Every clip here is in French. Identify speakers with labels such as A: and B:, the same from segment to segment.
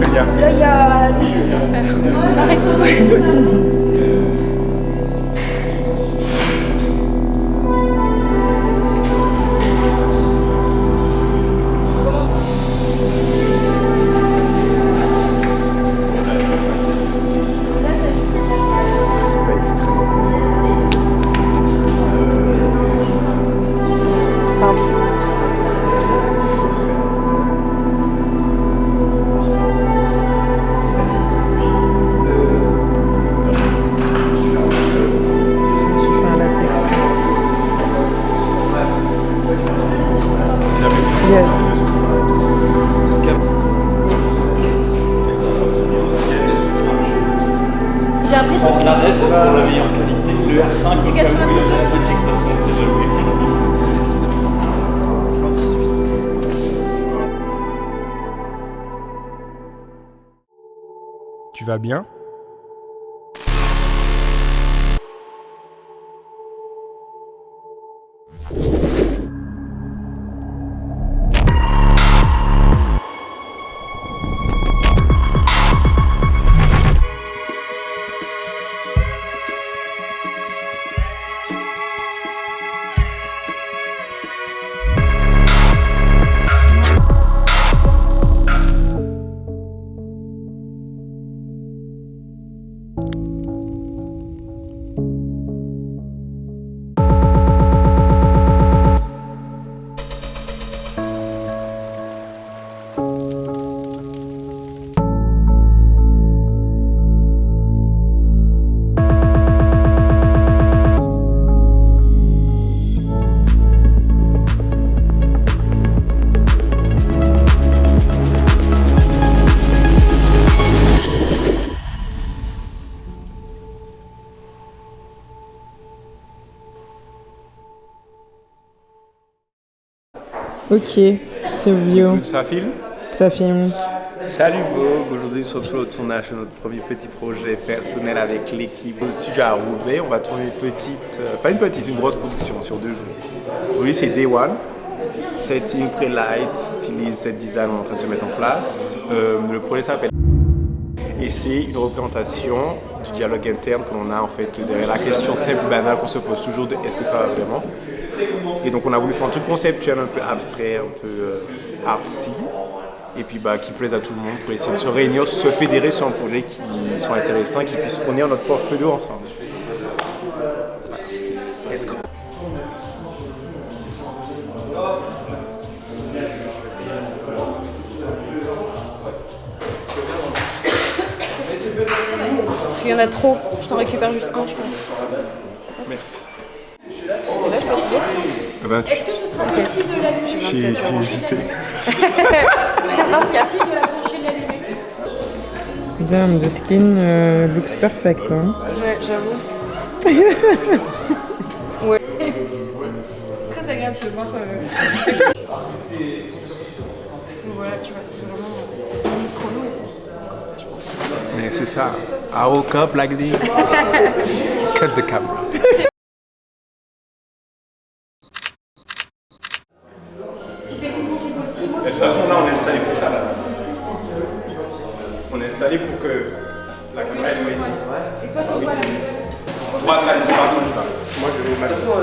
A: Là, il y a... Arrête-toi. J'ai appris ce
B: la RED pour la meilleure qualité. Le R5 au cas où il y a la logique parce qu'on sait jamais.
C: Tu vas bien?
D: Ok, c'est Vio.
C: Ça filme?
D: Ça filme.
C: Salut Vogue, aujourd'hui nous sommes sur le tournage de notre premier petit projet personnel avec l'équipe au studio à Roubaix. On va tourner une grosse production sur 2 jours. Aujourd'hui c'est Day One, setting, pré-light, stylise, set design, on est en train de se mettre en place. Le projet s'appelle et c'est une représentation du dialogue interne que l'on a en fait derrière la question simple banale qu'on se pose toujours de est-ce que ça va vraiment. Et donc on a voulu faire un truc conceptuel, un peu abstrait, un peu artsy, et puis qui plaise à tout le monde pour essayer de se réunir, se fédérer sur un projet qui soit intéressant et qui puisse fournir notre portfolio ensemble. Let's go.
A: Parce qu'il y en a trop. Je t'en récupère juste un, je pense.
C: Merci.
A: Là, je peux te dire.
C: 28.
A: Est-ce que ce sera petit de l'allumer?
C: J'ai hésité.
A: 24.
D: Damn, the skin looks perfect. Hein.
A: Ouais, j'avoue. Ouais. C'est très agréable de voir. Voilà, tu vois, c'était vraiment. C'est une chrono ici.
C: Mais c'est ça. I woke up like this. Cut the camera. De toute façon, là, on est installé pour ça. Là. On est installé pour que la caméra soit ici.
A: Et toi, tu vois là.
C: Je vois ça, c'est pas toi qui parle. Moi, je vais m'asseoir.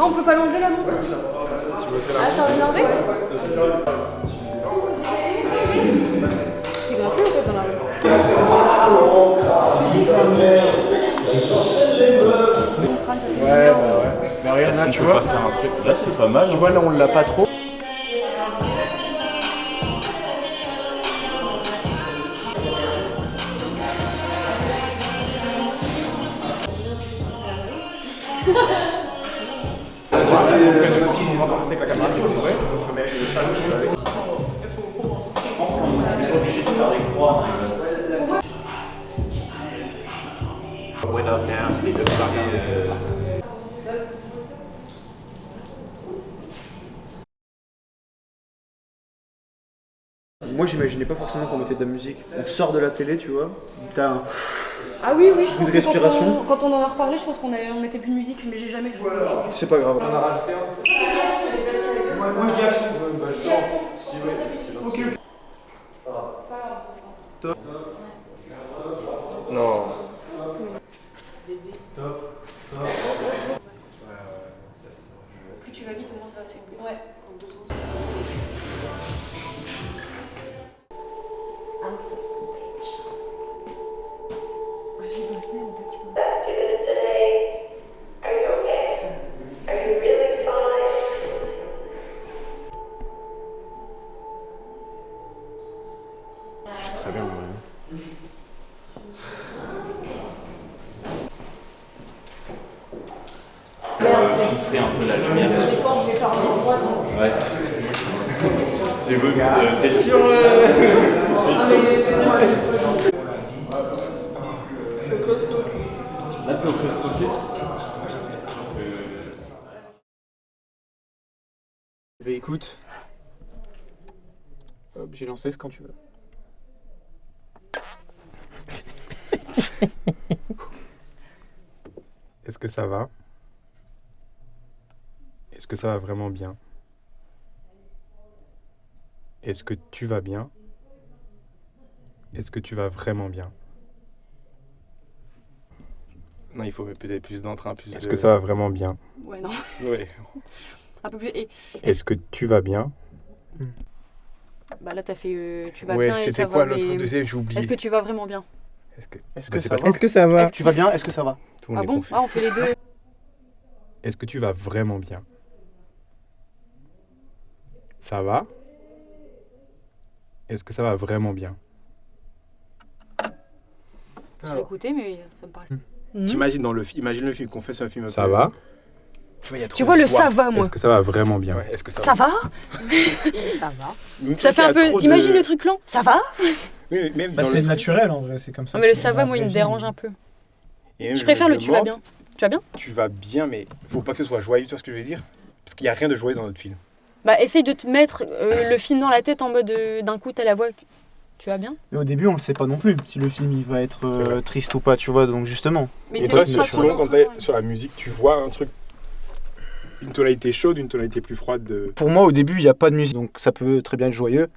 A: Ah, on peut pas l'enlever la montre? Ah, t'as envie de l'enlever? C'est gratuit ou quoi dans la rue?
B: Ouais. Mais regarde, là, tu vois, faire un truc. Là, c'est pas mal.
C: Tu vois, là, on l'a pas trop. On va commencer avec la caméra qui va s'ouvrir. On va mettre le challenge.
B: Ils sont obligés de faire des croix.
C: Went up now. c'est des 9 parts.
E: Moi j'imaginais pas forcément qu'on mettait de la musique. On sort de la télé, tu vois. T'as un...
A: Ah oui, je pense
E: de
A: que
E: respiration.
A: quand on en a reparlé, je pense qu'on mettait plus de musique, mais j'ai jamais joué.
E: C'est pas grave.
B: On a rajouté un. Moi je dis action. Bah je tente. Si oui, c'est gentil.
E: Top.
B: Non.
A: Plus tu vas vite, au moins ça va s'écouler. Ouais. En 2 secondes.
B: Très bien, moi.
F: Filtrer un peu la lumière. Ouais. C'est vous, t'es sûr Là, c'est au close focus.
E: Écoute. Hop, j'ai lancé ce quand tu veux.
G: Est-ce que ça va? Est-ce que ça va vraiment bien? Est-ce que tu vas bien? Est-ce que tu vas vraiment bien?
C: Non, il faut peut-être plus d'entrain, plus
G: Est-ce que ça va vraiment bien?
A: Ouais, non.
C: Ouais.
A: Un peu plus. Et
G: Est-ce que tu vas bien?
A: bah là, t'as fait. Tu vas
C: Ouais,
A: bien et
C: c'était
A: ça
C: quoi
A: va,
C: l'autre
A: mais
C: deuxième? J'ai oublié.
A: est-ce que tu vas vraiment bien?
C: Est-ce que
E: Est-ce
C: Bah,
E: que
C: c'est
E: ça
C: pas
E: va?
D: Est-ce que ça va?
E: Tu vas bien? Est-ce que ça va?
C: tout le monde
A: Ah
C: est
A: bon?
C: confus.
A: Ah, on fait les deux.
G: Est-ce que tu vas vraiment bien? Ça va? Est-ce que ça va vraiment bien?
A: Je l'ai écouté, mais ça me paraît.
C: T'imagines dans le film, imagine le film qu'on fait, c'est un film. un
G: Ça
C: peu-
G: va?
C: Tu vois, il y a trop
A: Tu vois
C: de
A: le
C: joie.
A: ça va, moi.
G: Est-ce que ça va vraiment bien?
C: Ouais, est-ce que ça
A: Ça va?
H: Ça va.
C: Même
A: Ça
C: si
A: fait
C: il y a
A: un peu.
C: trop de-
A: T'imagines le truc lent? Ça va?
C: Oui, mais même
E: Bah
C: dans
E: c'est
C: le truc-
E: naturel en vrai, c'est comme ça.
A: Non, mais le
E: que
A: ça
E: dans
A: va,
E: la
A: moi, il
E: vraie
A: me
E: vie.
A: dérange un peu.
C: Et même,
A: Je préfère
C: me
A: le tu vas
C: demande,
A: bien. Tu vas bien?
C: Tu vas bien, mais faut pas que ce soit joyeux, tu vois ce que je veux dire? Parce qu'il y a rien de joyeux dans notre film.
A: Bah, essaye de te mettre le film dans la tête en mode d'un coup, t'as la voix. Tu vas bien?
E: Mais au début on le sait pas non plus si le film il va être
C: C'est vrai.
E: triste ou pas, tu vois, donc justement.
A: Mais
C: Et
A: c'est
C: toi,
A: le
C: souvent,
A: façon
C: quand
A: d'entrer,
C: t'es sur la musique, tu vois un truc, une tonalité chaude, une tonalité plus froide de...
E: Pour moi au début il n'y a pas de musique, donc ça peut très bien être joyeux,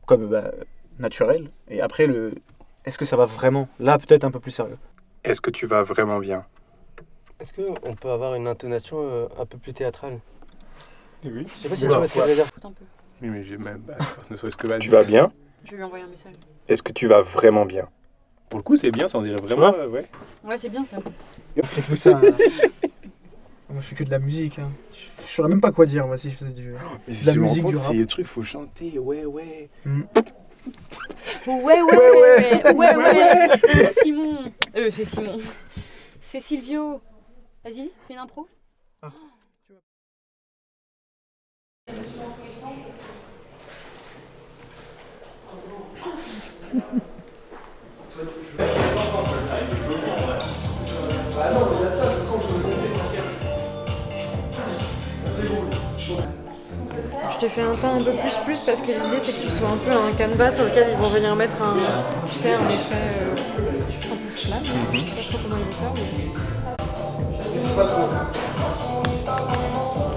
E: comme naturel. Et après est-ce que ça va vraiment? Là peut-être un peu plus sérieux.
G: Est-ce que tu vas vraiment bien?
I: Est-ce qu'on peut avoir une intonation un peu plus théâtrale?
C: Oui.
I: Je sais pas si tu vois ce que je veux dire.
A: Écoute un peu.
C: Oui, mais j'ai même... Bah, ne serait-ce que...
G: Tu vas bien?
A: Je vais lui envoyer un message.
G: Est-ce que tu vas vraiment bien?
C: Pour le coup, c'est bien, ça on dirait vraiment... ouais.
A: Ouais, c'est bien ça.
E: Tout ça. Moi je fais que de la musique. Hein. Je saurais même pas quoi dire moi si je faisais du.
C: Mais
E: De la
C: tu me rends
E: musique,
C: compte,
E: du rap.
C: c'est le truc, faut chanter, ouais.
A: Ouais. C'est Simon. C'est Simon. C'est Silvio. Vas-y, fais une impro. Je t'ai fait un teint un peu plus parce que l'idée c'est que tu sois un peu un canevas sur lequel ils vont venir mettre un effet un peu flat. Je sais pas trop comment ils vont faire.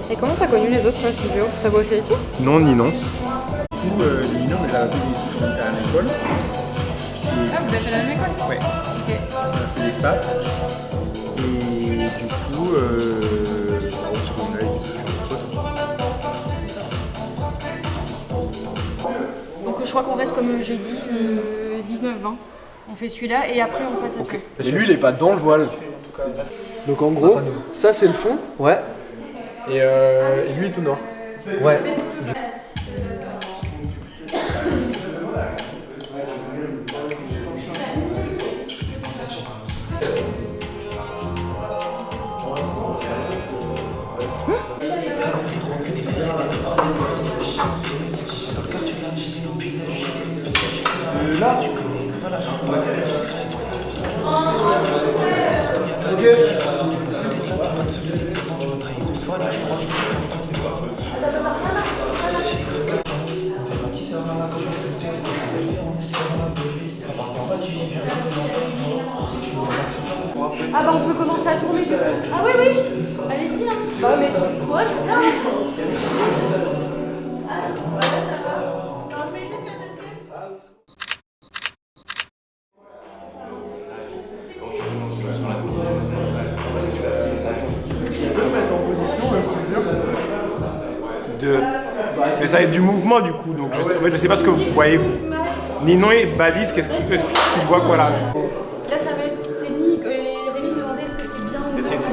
A: Mais... Et comment t'as connu les autres toi, Silvio? T'as bossé ici?
G: Non ni non.
C: Du coup, les mignons, on les a appelés ici, je à l'école.
A: Ah, vous avez fait la même école?
C: Ouais. On a fait les facs. Et du coup, au secondaire,
A: Donc je crois qu'on reste comme j'ai dit, 19-20. On fait celui-là et après on passe à ça.
B: Et lui, il est pas dans le voile. Donc en gros, ça c'est le fond.
E: Ouais.
B: Et lui, il est tout nord.
E: Ouais.
A: Ah bah on peut commencer à tourner. Ah oui, oui. Allez-y. Hein. Bah mais moi je suis là.
C: Mais ça va être du mouvement du coup, donc je sais pas ce que vous voyez vous. Nino et Balise, qu'est-ce qu'ils voient quoi là?
A: Là ça va être, c'est Nick et Rémi demandaient est-ce que c'est bien ou
C: Essayez de-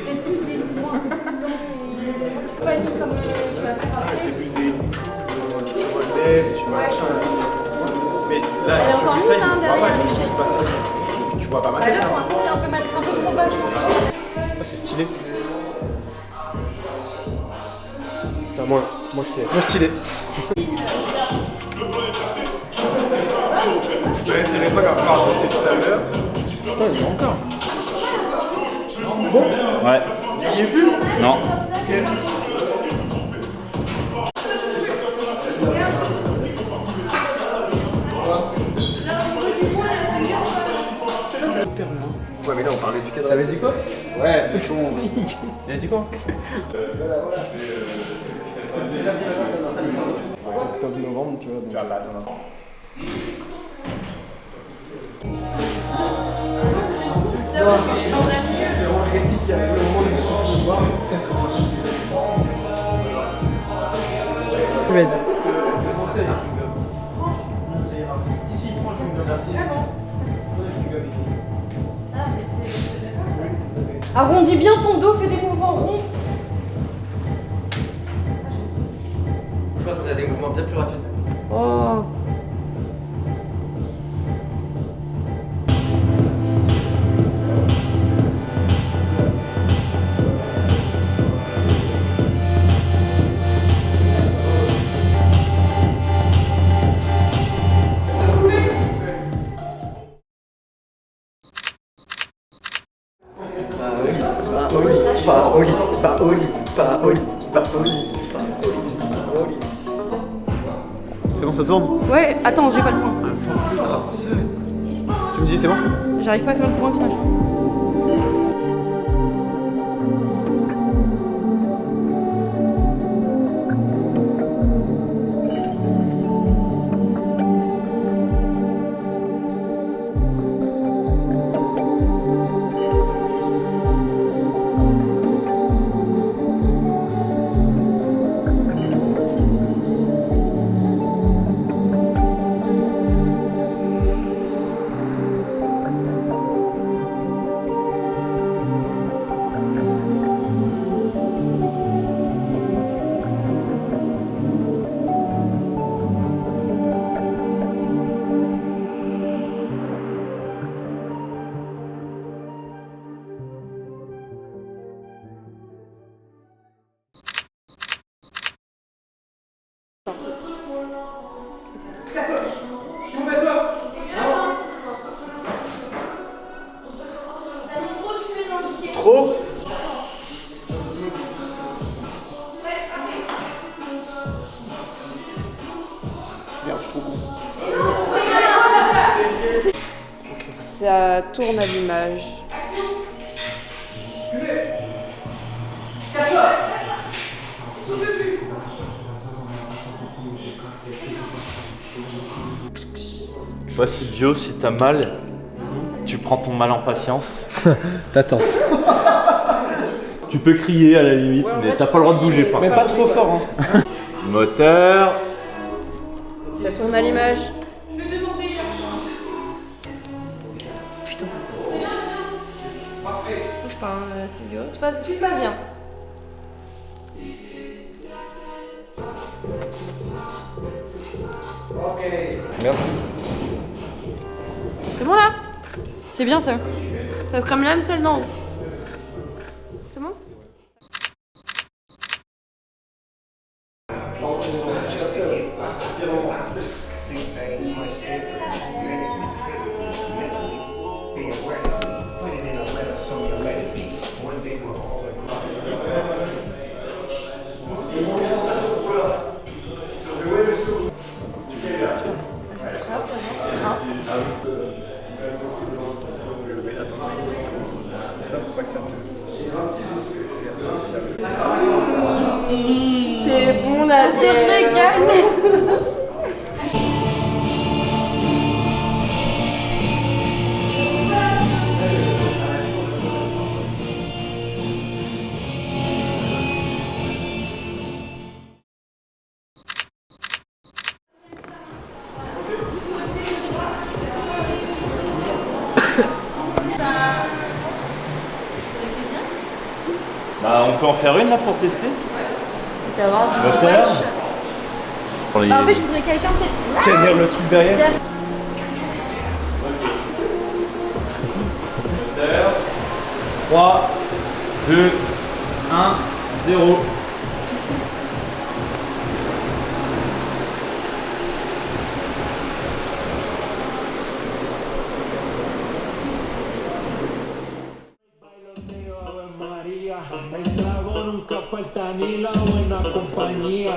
A: c'est plus des mouvements un peu plus lents et pas une comme tu vas faire.
C: C'est plus des... Tu relèves, tu machin. Mais là,
A: Elle est
C: si
A: encore
C: tu fais ça,
A: mise, hein,
C: il
A: derrière,
C: voit pas
A: avec
C: ce qui
A: les
C: se passe. Tu vois pas mal.
A: Bah là pour l'instant c'est un peu mal, c'est un peu trop bas je pense.
E: Ah, c'est stylé.
I: Putain, moins stylé.
E: Moi stylé.
C: C'est intéressant comme on a dit tout à l'heure.
E: Putain, il y en a encore.
F: Ouais.
C: Il est plus?
F: Non.
C: Ouais, mais là on parlait du cadre.
E: T'avais dit quoi?
C: Ouais, mais bon.
E: Il a dit quoi?
I: Octobre-novembre, tu vois.
C: Tu vas pas attendre.
D: Vas-y.
A: Arrondis bien ton dos, fais des mouvements ronds.
I: Tu vois, on a des mouvements bien plus rapides.
A: Oh.
E: C'est bon, ça tourne?
A: Ouais, attends, j'ai pas le point.
E: Tu me dis c'est bon?
A: J'arrive pas à faire le point, tiens.
C: Trop? Merde, je suis trop con.
A: Ça tourne à l'image.
F: Voici Bio, si t'as mal, tu prends ton mal en patience.
I: T'attends.
F: Tu peux crier à la limite, mais t'as pas le droit de bouger par
I: Mais
F: contre.
I: pas trop fort, hein.
F: Moteur.
A: Ça tourne à l'image.
J: Putain. Bouge pas, hein, Silvio. Tout se passe bien.
I: Merci.
A: C'est bon là? C'est bien ça.
J: Ça crame la même seule d'en haut. C'est bon?
C: pas que ça te...
J: C'est bon là,
A: Se régale.
F: Bah, on peut en faire une là pour tester.
A: Tu vas avoir du
F: Moteur.
A: Ah, en fait, je voudrais quelqu'un peut-être.
E: C'est dire le truc derrière.
F: Moteur. 3, 2, 1, 0.
B: El trago nunca falta ni la buena compañía.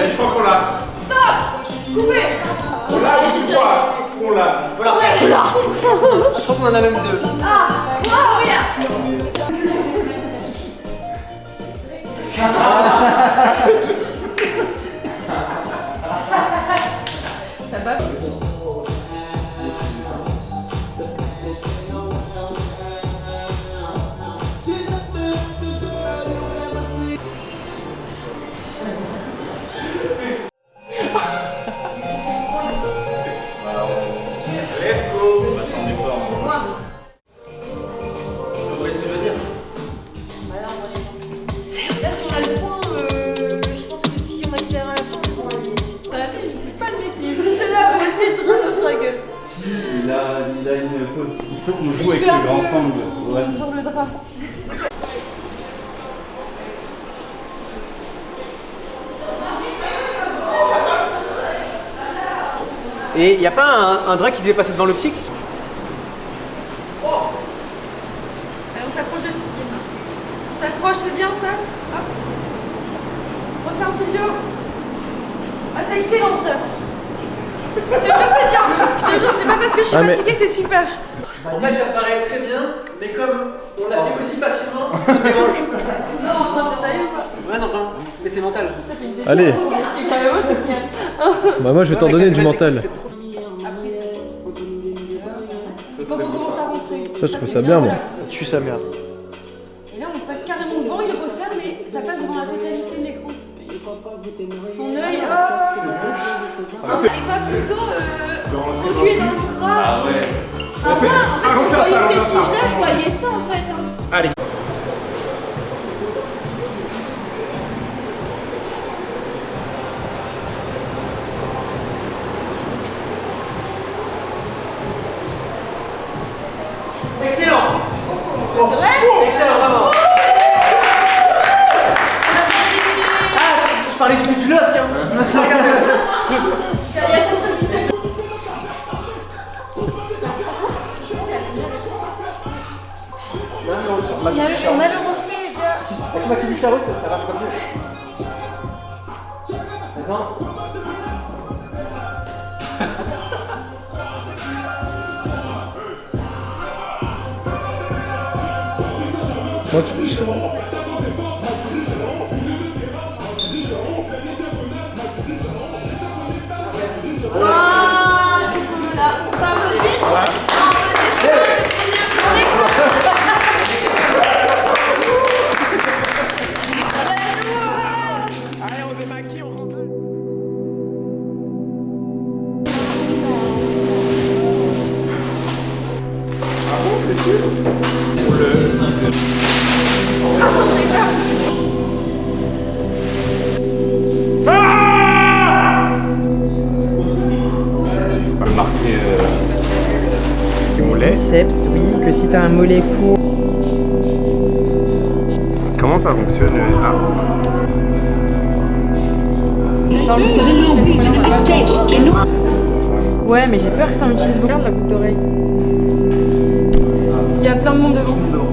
C: Je crois qu'on l'a.
J: Stop! Coupez!
C: On l'a ou quoi? On l'a.
E: Voilà. Je crois qu'on en a même deux.
J: Ah! Wow, regarde!
A: Ça va?
C: Let's go.
F: M'attendez pas.
E: Vous voyez ce que je veux dire?
A: Là, si on a le point, je pense que si on accélère à la fin, on pourra aller. Dans la vie, je bouge pas le mec, il est juste là, moitié de drap sur la gueule.
F: Si, il a une pause. Il faut qu'on joue avec
A: fais un
F: le grand
A: peu
F: angle. Ouais.
A: Sur le drap.
E: Et y a pas un drap qui devait passer devant l'optique?
A: Allez, on s'accroche dessus. On s'accroche, c'est bien ça? Hop. Referme Silvio. Ah, c'est excellent ça. Je te jure, c'est bien. Je te jure, c'est pas parce que je suis fatiguée, c'est super.
E: En fait, ça paraît très bien, mais comme on l'a fait aussi facilement, ça me dérange.
A: Non, t'es sérieux ou pas?
E: Ouais, non, vraiment. Mais c'est mental.
K: Allez. Bah moi je vais t'en donner du mental.
A: Et quand on commence à rentrer.
K: Ça je trouve ça bien moi.
E: Tue sa mère.
A: Et là, on passe carrément devant, il referme et ça passe devant la totalité de l'écran. Son œil, hop. Et pas plutôt reculer dans le drap.
F: Ah ouais.
A: Enfin, en fait, je voyais ces tiges-là, je voyais ça en fait.
E: Allez. Excellent.
A: C'est vrai?
E: Excellent, vraiment. Ah, je parlais du LOSC, hein.
A: Il y a personne qui t'aime. On a le reflet, les gars.
E: Avec ma fille Charles, ça marche pas mieux. Maintenant.
K: Moi tu fais
A: Ah, c'est cool là. Ça applaudit.
C: Allez, on démaquille, on rentre. Ah bon, t'es sûr?
A: Attends, j'ai peur.
C: Faut pas le marquer. mollet.
D: biceps, oui, que si t'as un mollet court.
C: Comment ça fonctionne le MMA?
A: Ouais, mais j'ai peur que ça m'utilise beaucoup. Regarde la boucle d'oreille. Il y a plein de monde devant.